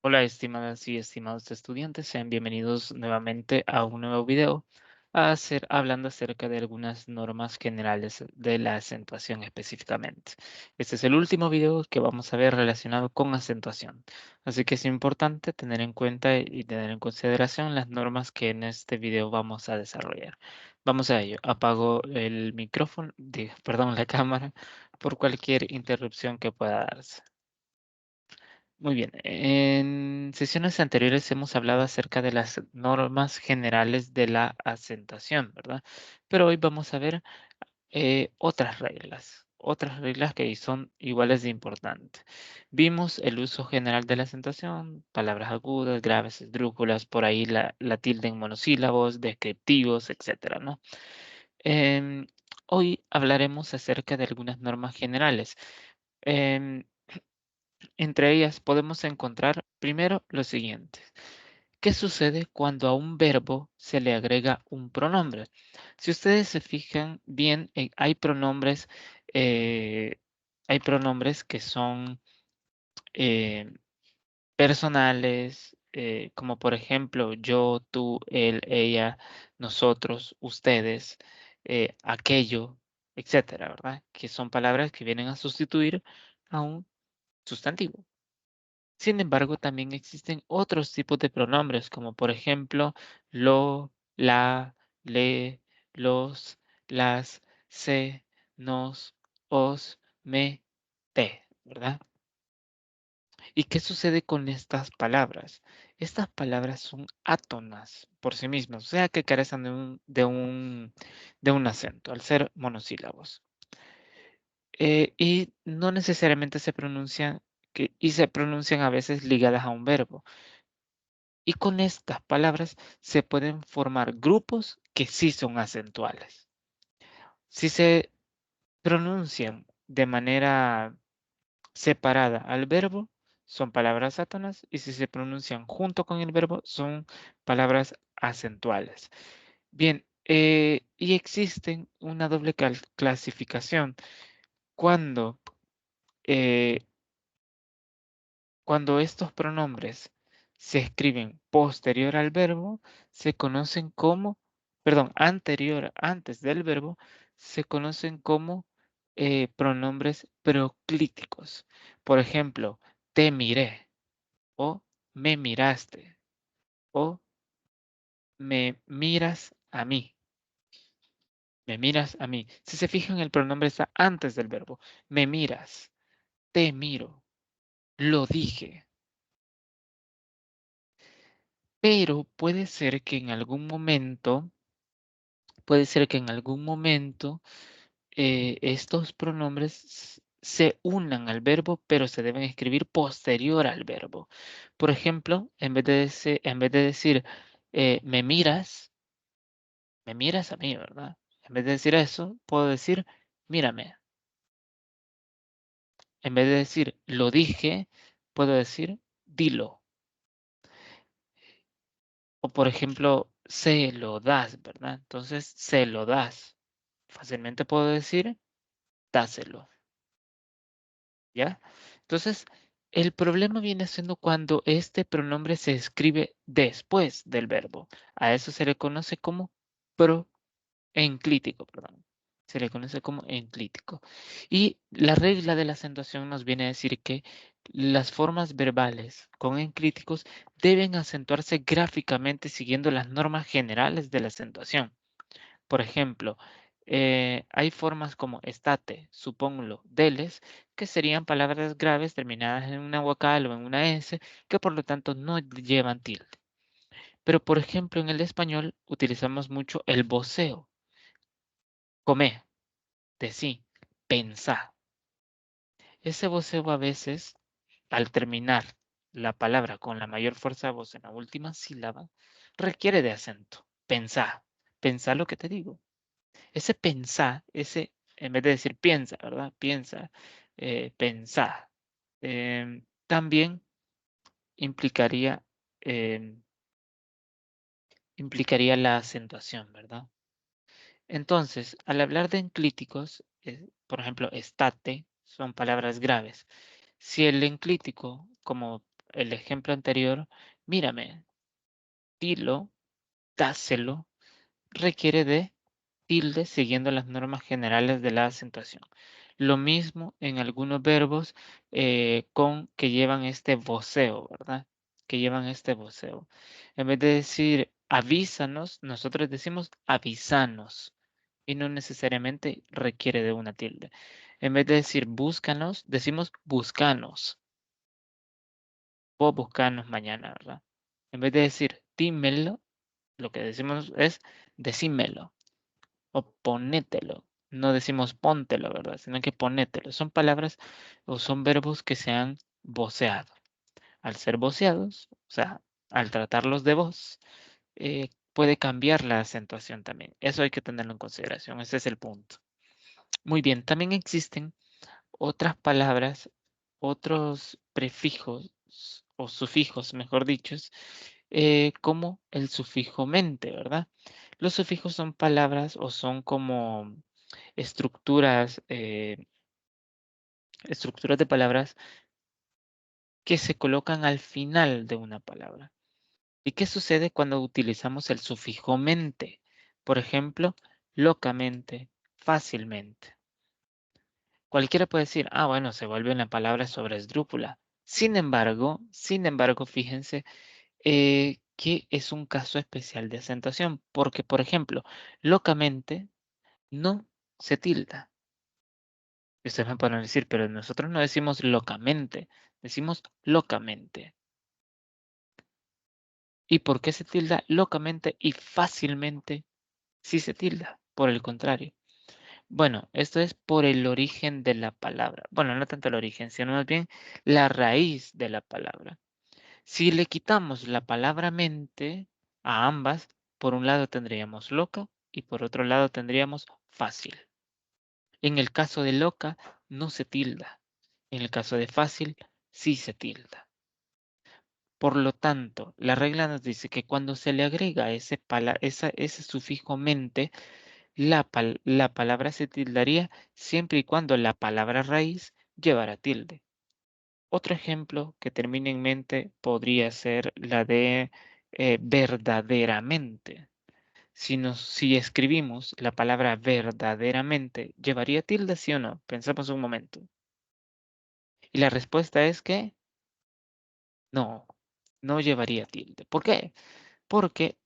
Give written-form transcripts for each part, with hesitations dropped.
Hola, estimadas y estimados estudiantes, sean bienvenidos nuevamente a un nuevo video hablando acerca de algunas normas generales de la acentuación específicamente. Este es el último video que vamos a ver relacionado con acentuación, así que es importante tener en cuenta y tener en consideración las normas que en este video vamos a desarrollar. Vamos a ello. Apago el micrófono, perdón, la cámara por cualquier interrupción que pueda darse. Muy bien, en sesiones anteriores hemos hablado acerca de las normas generales de la acentuación, ¿verdad? Pero hoy vamos a ver otras reglas que son iguales de importantes. Vimos el uso general de la acentuación, palabras agudas, graves, esdrújulas, por ahí la tilde en monosílabos, descriptivos, etcétera, ¿no? Em, Hoy hablaremos acerca de algunas normas generales. Em, Entre ellas podemos encontrar primero lo siguiente. ¿Qué sucede cuando a un verbo se le agrega un pronombre? Si ustedes se fijan bien, eh, hay pronombres que son eh, personales, como por ejemplo yo, tú, él, ella, nosotros, ustedes, aquello, etcétera, ¿verdad? Que son palabras que vienen a sustituir a un sustantivo. Sin embargo, también existen otros tipos de pronombres, como por ejemplo lo, la, le, los, las, se, nos, os, me, te, ¿verdad? ¿Y qué sucede con estas palabras? Estas palabras son átonas por sí mismas, o sea que carecen de un acento, al ser monosílabos. Y no necesariamente se pronuncian, y se pronuncian a veces ligadas a un verbo. Y con estas palabras se pueden formar grupos que sí son acentuales. Si se pronuncian de manera separada al verbo, son palabras átonas, y si se pronuncian junto con el verbo, son palabras acentuales. Bien, y existen una doble clasificación cuando, eh, cuando estos pronombres se escriben posterior al verbo, se conocen como, perdón, antes del verbo, se conocen como pronombres proclíticos. Por ejemplo, te miré o me miraste o me miras a mí. Me miras a mí. Si se fijan, el pronombre está antes del verbo. Me miras, te miro, lo dije. Pero puede ser que en algún momento estos pronombres se unan al verbo, pero se deben escribir posterior al verbo. Por ejemplo, en vez de decir me miras a mí, ¿verdad? En vez de decir eso, puedo decir mírame. En vez de decir lo dije, puedo decir dilo. O por ejemplo, se lo das, ¿verdad? Entonces, se lo das. Fácilmente puedo decir dáselo, ¿ya? Entonces, el problema viene siendo cuando este pronombre se escribe después del verbo. A eso se le conoce como enclítico, perdón. Se le conoce como enclítico. Y la regla de la acentuación nos viene a decir que las formas verbales con enclíticos deben acentuarse gráficamente siguiendo las normas generales de la acentuación. Por ejemplo, hay formas como estate, supónlo, deles, que serían palabras graves terminadas en una vocal o en una S, que por lo tanto no llevan tilde. Pero, por ejemplo, en el español utilizamos mucho el voceo. Comé, decí, pensá. Ese voceo a veces, al terminar la palabra con la mayor fuerza de voz en la última sílaba, requiere de acento. Pensá, pensá lo que te digo. Ese pensá, en vez de decir piensa, ¿verdad? Piensa, pensá. También implicaría, em, implicaría la acentuación, ¿verdad? Entonces, al hablar de enclíticos, por ejemplo, estate, son palabras graves. Si el enclítico, como el ejemplo anterior, mírame, dilo, dáselo, requiere de tilde siguiendo las normas generales de la acentuación. Lo mismo en algunos verbos con que llevan este voceo, ¿verdad? Que llevan este voceo. En vez de decir avísanos, nosotros decimos avísanos y no necesariamente requiere de una tilde. En vez de decir búscanos, decimos buscanos. Vos buscanos mañana, ¿verdad? En vez de decir dímelo, lo que decimos es decímelo o ponételo. No decimos póntelo, ¿verdad? Sino que ponételo. Son palabras o son verbos que se han voceado. Al ser voceados, o sea, al tratarlos de voz, puede cambiar la acentuación también. Eso hay que tenerlo en consideración. Ese es el punto. Muy bien, también existen otras palabras, otros prefijos o sufijos, mejor dicho, como el sufijo mente, ¿verdad? Los sufijos son palabras o son como estructuras, estructuras de palabras que se colocan al final de una palabra. ¿Y qué sucede cuando utilizamos el sufijo mente? Por ejemplo, locamente, fácilmente. Cualquiera puede decir, ah, bueno, se vuelve una palabra sobre esdrújula. Sin embargo, fíjense que es un caso especial de acentuación, porque, por ejemplo, locamente no se tilda. Y ustedes me pueden decir, pero nosotros no decimos locamente, decimos locamente. ¿Y por qué se tilda locamente y fácilmente si se tilda? Por el contrario. Bueno, esto es por el origen de la palabra. Bueno, no tanto el origen, sino más bien la raíz de la palabra. Si le quitamos la palabra mente a ambas, por un lado tendríamos loca y por otro lado tendríamos fácil. En el caso de loca no se tilda. En el caso de fácil sí se tilda. Por lo tanto, la regla nos dice que cuando se le agrega ese sufijo mente, la palabra se tildaría siempre y cuando la palabra raíz llevara tilde. Otro ejemplo que termine en mente podría ser la de verdaderamente. Si escribimos la palabra verdaderamente, ¿llevaría tilde, sí o no? Pensamos un momento. Y la respuesta es que no, no llevaría tilde. ¿Por qué? Porque,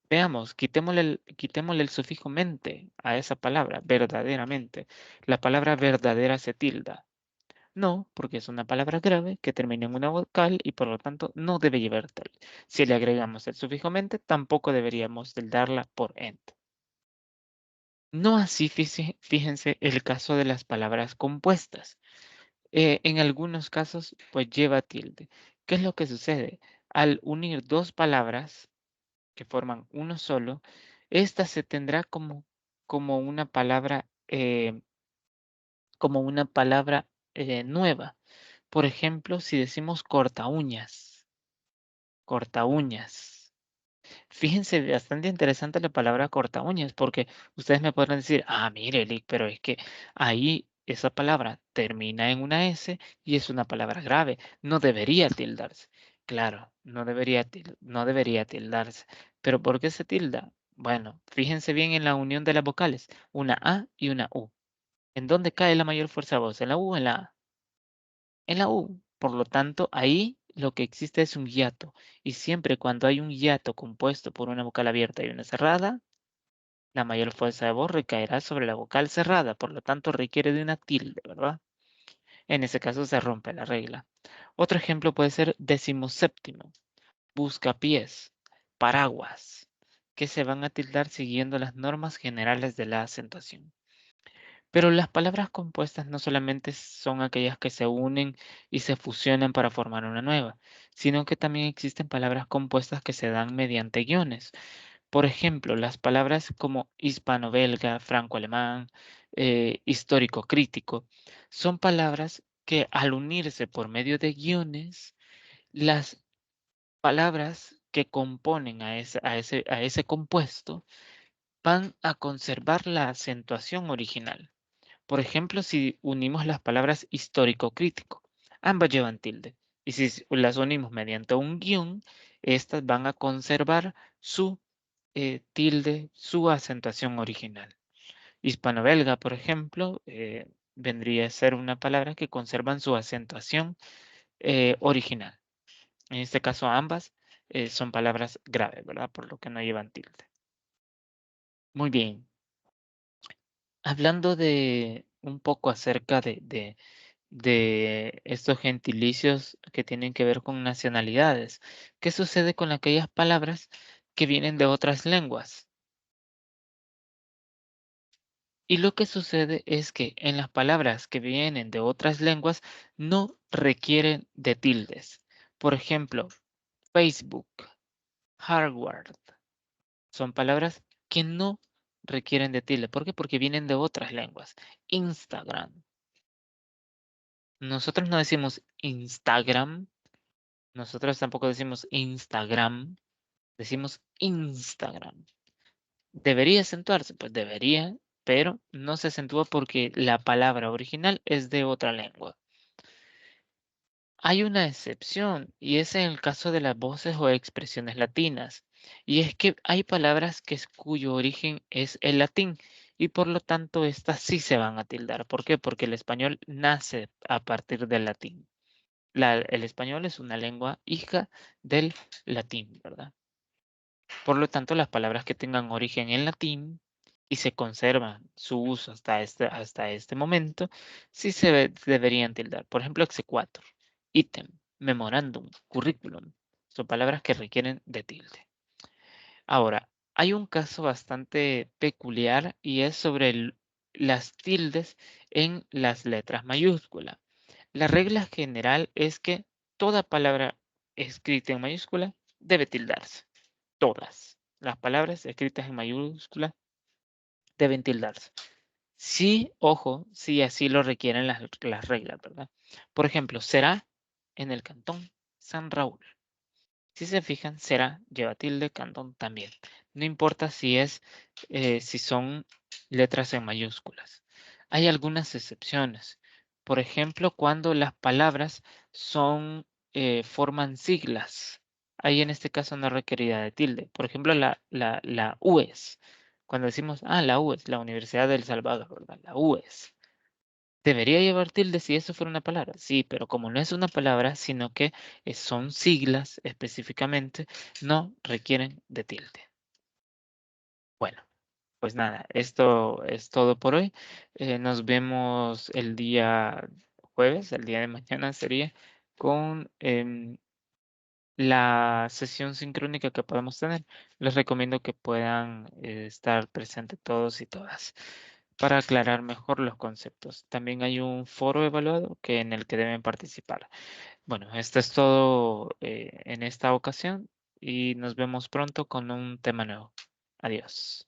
veamos, quitémosle el sufijo mente a esa palabra, verdaderamente. La palabra verdadera se tilda. No, porque es una palabra grave que termina en una vocal y por lo tanto no debe llevar tilde. Si le agregamos el sufijo mente, tampoco deberíamos tildarla por ent. No así, fíjense, el caso de las palabras compuestas. En algunos casos, pues lleva tilde. ¿Qué es lo que sucede? Al unir dos palabras que forman uno solo, esta se tendrá como una palabra, nueva. Por ejemplo, si decimos corta uñas, corta uñas. Fíjense, bastante interesante la palabra corta uñas, porque ustedes me podrán decir, ah, mire, Lick, pero es que ahí esa palabra termina en una S y es una palabra grave, no debería tildarse. Claro, no debería tildarse. ¿Pero por qué se tilda? Bueno, fíjense bien en la unión de las vocales, una A y una U. ¿En dónde cae la mayor fuerza de voz? ¿En la U o en la A? En la U. Por lo tanto, ahí lo que existe es un hiato. Y siempre cuando hay un hiato compuesto por una vocal abierta y una cerrada, la mayor fuerza de voz recaerá sobre la vocal cerrada. Por lo tanto, requiere de una tilde, ¿verdad? En ese caso se rompe la regla. Otro ejemplo puede ser decimoséptimo, buscapiés, paraguas, que se van a tildar siguiendo las normas generales de la acentuación. Pero las palabras compuestas no solamente son aquellas que se unen y se fusionan para formar una nueva, sino que también existen palabras compuestas que se dan mediante guiones. Por ejemplo, las palabras como hispano-belga, franco-alemán, histórico-crítico, son palabras que al unirse por medio de guiones, las palabras que componen a ese compuesto van a conservar la acentuación original. Por ejemplo, si unimos las palabras histórico-crítico, ambas llevan tilde. Y si las unimos mediante un guión, estas van a conservar su tilde, su acentuación original. Hispano-belga, por ejemplo, vendría a ser una palabra que conservan su acentuación original. En este caso, ambas son palabras graves, ¿verdad? Por lo que no llevan tilde. Muy bien. Hablando de un poco acerca de estos gentilicios que tienen que ver con nacionalidades. ¿Qué sucede con aquellas palabras que vienen de otras lenguas? Y lo que sucede es que en las palabras que vienen de otras lenguas no requieren de tildes. Por ejemplo, Facebook, hardware, son palabras que no requieren de tilde. ¿Por qué? Porque vienen de otras lenguas. Instagram. Nosotros no decimos Instagram. Nosotros tampoco decimos Instagram. Decimos Instagram. ¿Debería acentuarse? Pues debería, pero no se acentúa porque la palabra original es de otra lengua. Hay una excepción y es en el caso de las voces o expresiones latinas. Y es que hay palabras cuyo origen es el latín y por lo tanto estas sí se van a tildar. ¿Por qué? Porque el español nace a partir del latín. El español es una lengua hija del latín, ¿verdad? Por lo tanto, las palabras que tengan origen en latín y se conservan su uso hasta este momento, sí deberían tildar. Por ejemplo, exequatur, ítem, memorándum, currículum. Son palabras que requieren de tilde. Ahora, hay un caso bastante peculiar y es sobre las tildes en las letras mayúsculas. La regla general es que toda palabra escrita en mayúscula debe tildarse. Todas las palabras escritas en mayúscula deben tildarse. Sí, ojo, si así lo requieren las reglas, ¿verdad? Por ejemplo, será en el cantón San Raúl. Si se fijan, será lleva tilde, cantón también. No importa si son letras en mayúsculas. Hay algunas excepciones. Por ejemplo, cuando las palabras forman siglas. Ahí en este caso no requerirá de tilde. Por ejemplo, la UES. Cuando decimos, la UES, la Universidad del Salvador, ¿verdad? La UES. Debería llevar tilde si eso fuera una palabra. Sí, pero como no es una palabra, sino que son siglas específicamente, no requieren de tilde. Bueno, pues nada, esto es todo por hoy. Nos vemos el día jueves, el día de mañana sería, con la sesión sincrónica que podemos tener. Les recomiendo que puedan estar presentes todos y todas para aclarar mejor los conceptos. También hay un foro evaluado en el que deben participar. Bueno, esto es todo en esta ocasión y nos vemos pronto con un tema nuevo. Adiós.